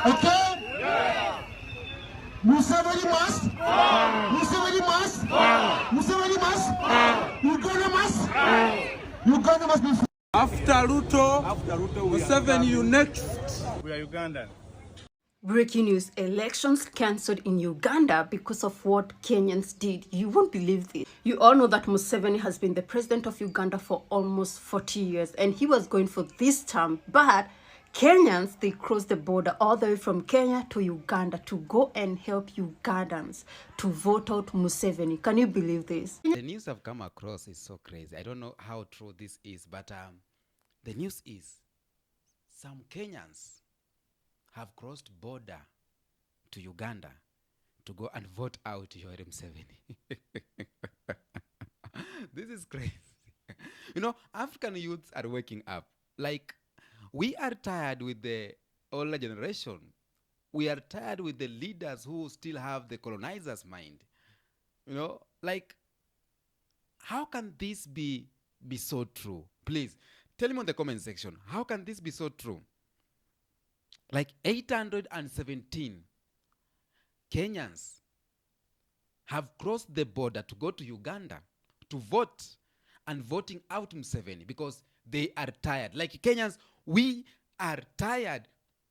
Okay? Museveni must. Museveni must. Museveni must. Uganda must. Uganda must be free. After Ruto, Museveni, you next. We are Ugandan. Breaking news, elections cancelled in Uganda because of what Kenyans did. You won't believe this. You all know that Museveni has been the president of Uganda for almost 40 years and he was going for this term, but Kenyans, they crossed the border all the way from Kenya to Uganda to go and help Ugandans to vote out Museveni. Can you believe this? The news I've come across is so crazy. I don't know how true this is, but the news is some Kenyans have crossed border to Uganda to go and vote out Yoweri Museveni. This is crazy. You know, African youths are waking up. Like, we are tired with the older generation. We are tired with the leaders who still have the colonizers' mind. You know, like, how can this be so true? Please, tell me in the comment section, how can this be so true? Like 817 Kenyans have crossed the border to go to Uganda to vote and voting out Museveni because they are tired. Like Kenyans, we are tired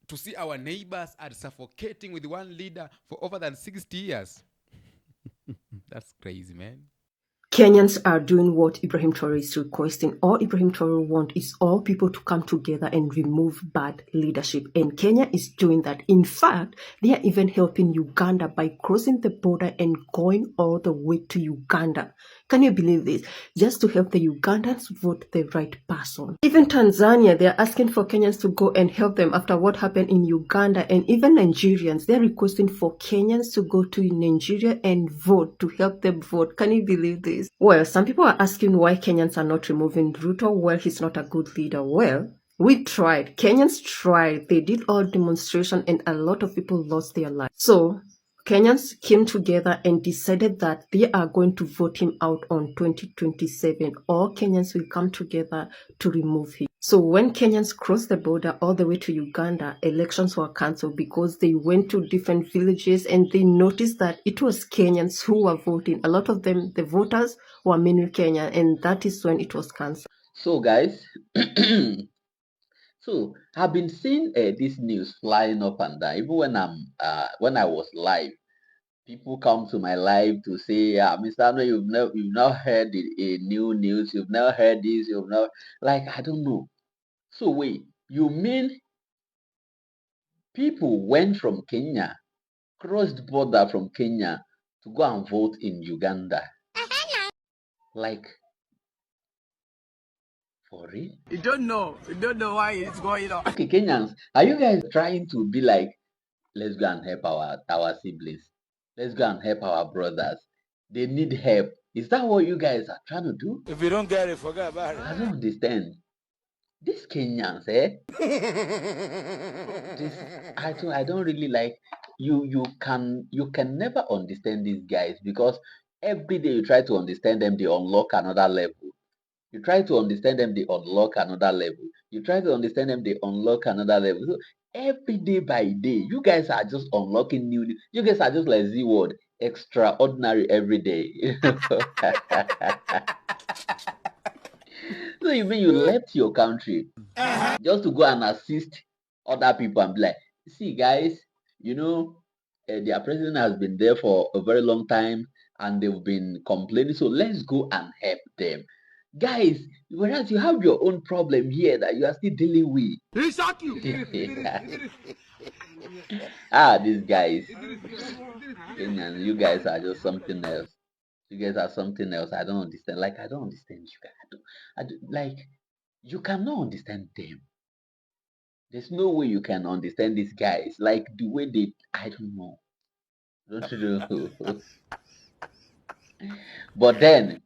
to see our neighbors are suffocating with one leader for over than 60 years. That's crazy, man. Kenyans are doing what Ibrahim Traoré is requesting. All Ibrahim Traoré wants is all people to come together and remove bad leadership. And Kenya is doing that. In fact, they are even helping Uganda by crossing the border and going all the way to Uganda. Can you believe this? Just to help the Ugandans vote the right person. Even Tanzania, they are asking for Kenyans to go and help them after what happened in Uganda. And even Nigerians, they are requesting for Kenyans to go to Nigeria and vote, to help them vote. Can you believe this? Well, some people are asking why Kenyans are not removing Ruto. Well, he's not a good leader. Well, we tried. Kenyans tried. They did all demonstration and a lot of people lost their lives. So Kenyans came together and decided that they are going to vote him out on 2027. All Kenyans will come together to remove him. So when Kenyans crossed the border all the way to Uganda, elections were cancelled because they went to different villages and they noticed that it was Kenyans who were voting. A lot of them, the voters, were mainly Kenyan, and that is when it was cancelled. So guys, so I've been seeing this news flying up and down. Even when I was live, people come to my live to say, Mr. Ano, you've not heard a new news, you've never heard this, you've never, like, I don't know. So wait, you mean people went from Kenya, crossed border from Kenya to go and vote in Uganda? Like, for real? You don't know why it's going on. Okay, Kenyans, are you guys trying to be like, let's go and help our siblings, let's go and help our brothers, they need help? Is that what you guys are trying to do? If you don't get it, forget about it. I don't understand. These Kenyans, eh? I don't really like. You can never understand these guys because every day you try to understand them, they unlock another level. You try to understand them, they unlock another level. You try to understand them, they unlock another level. So every day by day, you guys are just unlocking new. You guys are just like Z word, extraordinary every day. So you mean you left your country just to go and assist other people and be like, see guys, you know, their president has been there for a very long time and they've been complaining, so let's go and help them. Guys, whereas you have your own problem here that you are still dealing with. He shot you. These guys, Kenyans, you guys are just something else. You guys are something else. I don't understand. Like, I don't understand you guys. Like, you cannot understand them. There's no way you can understand these guys. Like, the way they, I don't know. Don't you know? But then,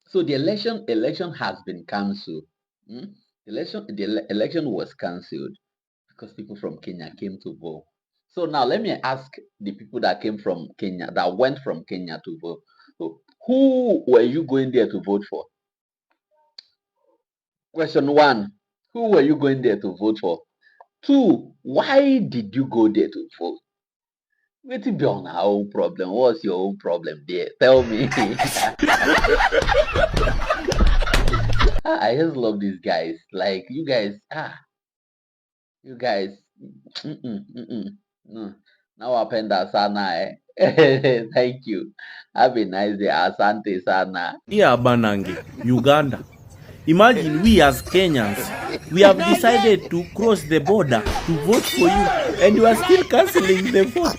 so the election has been cancelled. The election was cancelled because people from Kenya came to vote. So now let me ask the people that came from Kenya, that went from Kenya to vote. So who were you going there to vote for? Question one, who were you going there to vote for? Two, why did you go there to vote? Wetin be on our own problem? What's your own problem there? Tell me. I just love these guys. Like you guys. Mm-mm, mm-mm, no. Now wapenda sana eh. Thank you. Have a nice day. Asante sana. Here, Banange, Uganda. Imagine we as Kenyans, we have decided to cross the border to vote for you, and you are still cancelling the vote.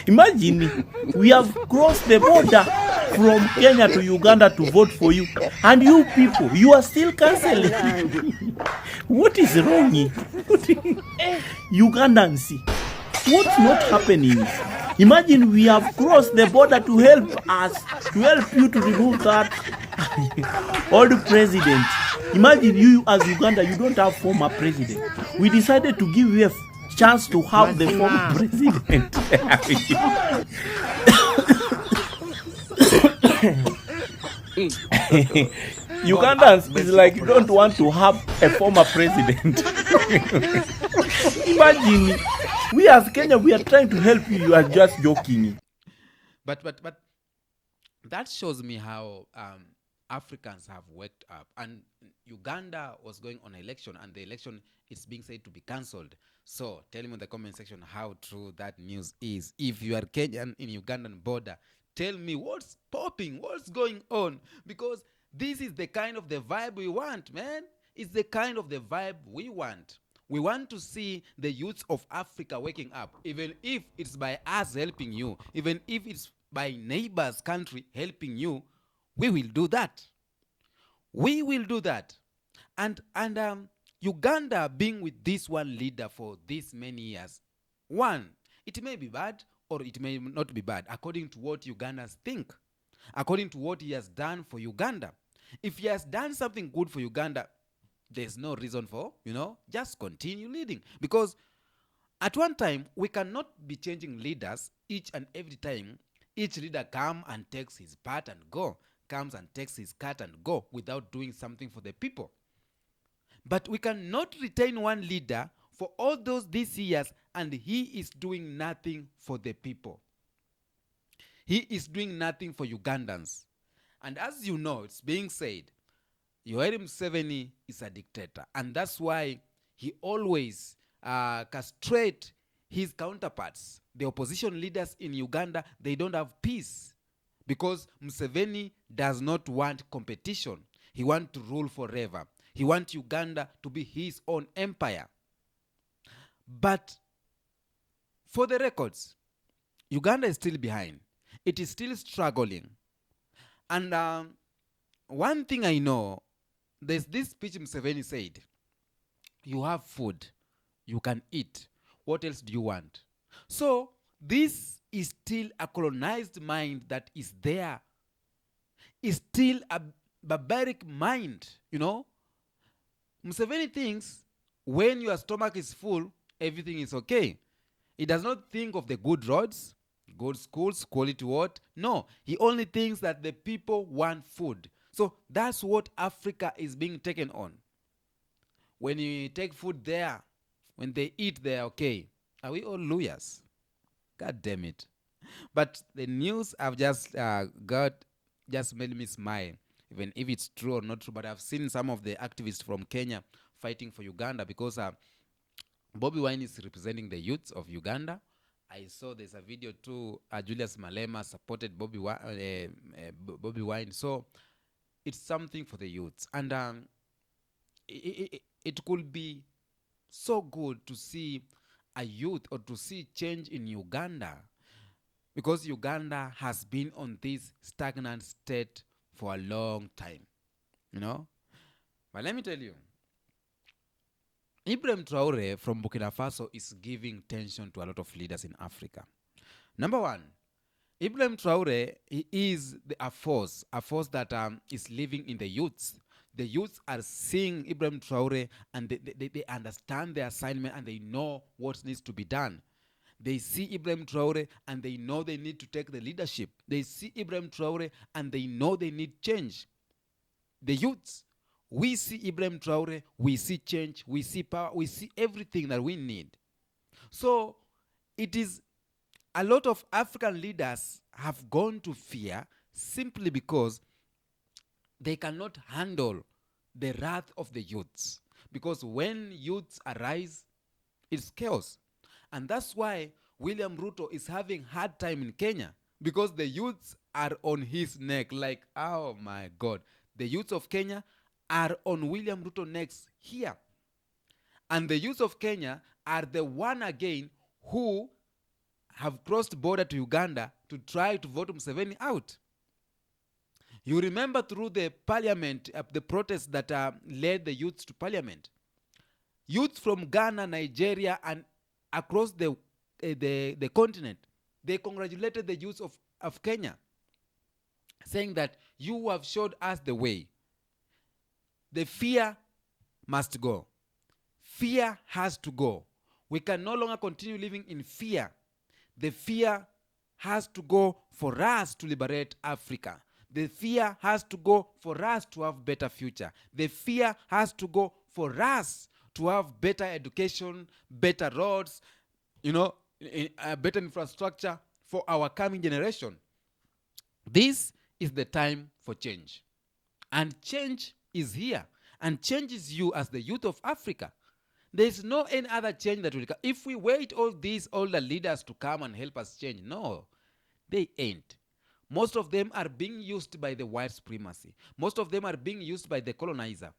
Imagine we have crossed the border from Kenya to Uganda to vote for you, and you people, you are still cancelling. What is wrong? Ugandans, what's not happening? Imagine we have crossed the border to help us, to help you to remove that old president. Imagine you as Uganda, you don't have former president. We decided to give you a chance to have the former president. Ugandans is like you don't want to have a former president. Imagine, we as Kenya, we are trying to help you. You are just joking. But that shows me how Africans have worked up. And Uganda was going on an election, and the election is being said to be cancelled. So tell me in the comment section how true that news is. If you are Kenyan in Ugandan border, tell me what's popping, what's going on, because this is the kind of the vibe we want, man. It's the kind of the vibe we want. We want to see the youths of Africa waking up, even if it's by us helping you, even if it's by neighbors' country helping you. We will do that. We will do that. And Uganda being with this one leader for this many years, one, it may be bad or it may not be bad, according to what Ugandans think, according to what he has done for Uganda. If he has done something good for Uganda, there's no reason for, just continue leading. Because at one time, we cannot be changing leaders each and every time. Each leader comes and takes his part and comes and takes his cut and go without doing something for the people. But we cannot retain one leader for all these years and he is doing nothing for the people. He is doing nothing for Ugandans. And as you know, it's being said, Museveni is a dictator, and that's why he always castrate his counterparts. The opposition leaders in Uganda, they don't have peace because Museveni does not want competition. He wants to rule forever. He wants Uganda to be his own empire. But for the records, Uganda is still behind. It is still struggling. And one thing I know, there's this speech Museveni said, you have food, you can eat. What else do you want? So this is still a colonized mind that is there. It's still a barbaric mind, Museveni thinks when your stomach is full, everything is okay. He does not think of the good roads, good schools, quality water. No, he only thinks that the people want food. So that's what Africa is being taken on. When you take food there, when they eat, they're okay. Are we all lawyers? God damn it. But the news I've just got just made me smile, even if it's true or not true. But I've seen some of the activists from Kenya fighting for Uganda because Bobby Wine is representing the youths of Uganda. I saw there's a video too. Julius Malema supported Bobby Wine. So it's something for the youths. And it could be so good to see a youth or to see change in Uganda, because Uganda has been on this stagnant state for a long time, But let me tell you, Ibrahim Traoré from Burkina Faso is giving tension to a lot of leaders in Africa. Number one, Ibrahim Traoré is a force that is living in the youths. The youths are seeing Ibrahim Traoré and they understand their assignment and they know what needs to be done. They see Ibrahim Traoré and they know they need to take the leadership. They see Ibrahim Traoré and they know they need change. The youths We see Ibrahim Traoré, we see change, we see power, we see everything that we need. So it is a lot of African leaders have gone to fear simply because they cannot handle the wrath of the youths. Because when youths arise, it's chaos. And that's why William Ruto is having hard time in Kenya, because the youths are on his neck. Like, oh my God. The youths of Kenya are on William Ruto necks here. And the youths of Kenya are the one again who have crossed border to Uganda to try to vote Museveni out. You remember through the parliament, the protests that led the youths to parliament. Youth from Ghana, Nigeria, and across the continent, they congratulated the youth of Kenya, saying that you have showed us the way. The fear must go. Fear has to go. We can no longer continue living in fear. The fear has to go for us to liberate Africa. The fear has to go for us to have better future. The fear has to go for us to have better education, better roads, better infrastructure for our coming generation. This is the time for change. And change is here. And change is you as the youth of Africa. There is no any other change that will come. If we wait all these older leaders to come and help us change, no, they ain't. Most of them are being used by the white supremacy. Most of them are being used by the colonizer.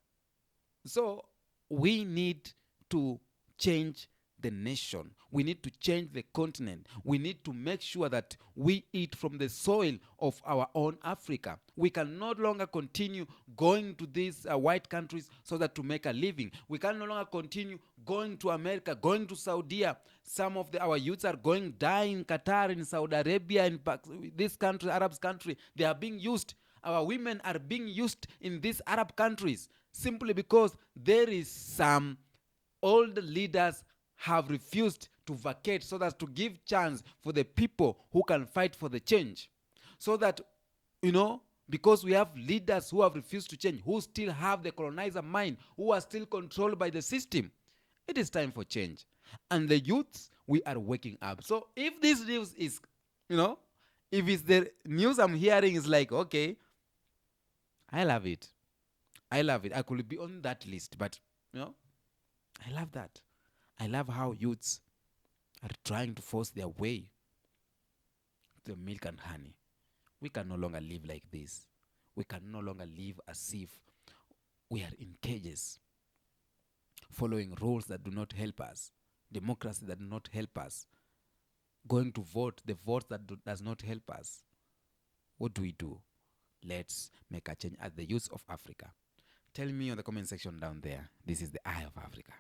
So we need to change the nation. We need to change the continent. We need to make sure that we eat from the soil of our own Africa. We can no longer continue going to these white countries so that to make a living. We can no longer continue going to America, going to Saudi. Some of our youths are going, dying in Qatar, in Saudi Arabia, in this country, Arab country. They are being used. Our women are being used in these Arab countries simply because there is some old leaders have refused to vacate so that to give chance for the people who can fight for the change. So that, because we have leaders who have refused to change, who still have the colonizer mind, who are still controlled by the system, it is time for change. And the youths, we are waking up. So if this news is, if it's the news I'm hearing is like, okay, I love it. I love it. I could be on that list, but, I love that. I love how youths are trying to force their way to milk and honey. We can no longer live like this. We can no longer live as if we are in cages, following rules that do not help us, democracy that do not help us, going to vote, the vote that does not help us. What do? Let's make a change as the youth of Africa. Tell me on the comment section down there. This is the Eye of Africa.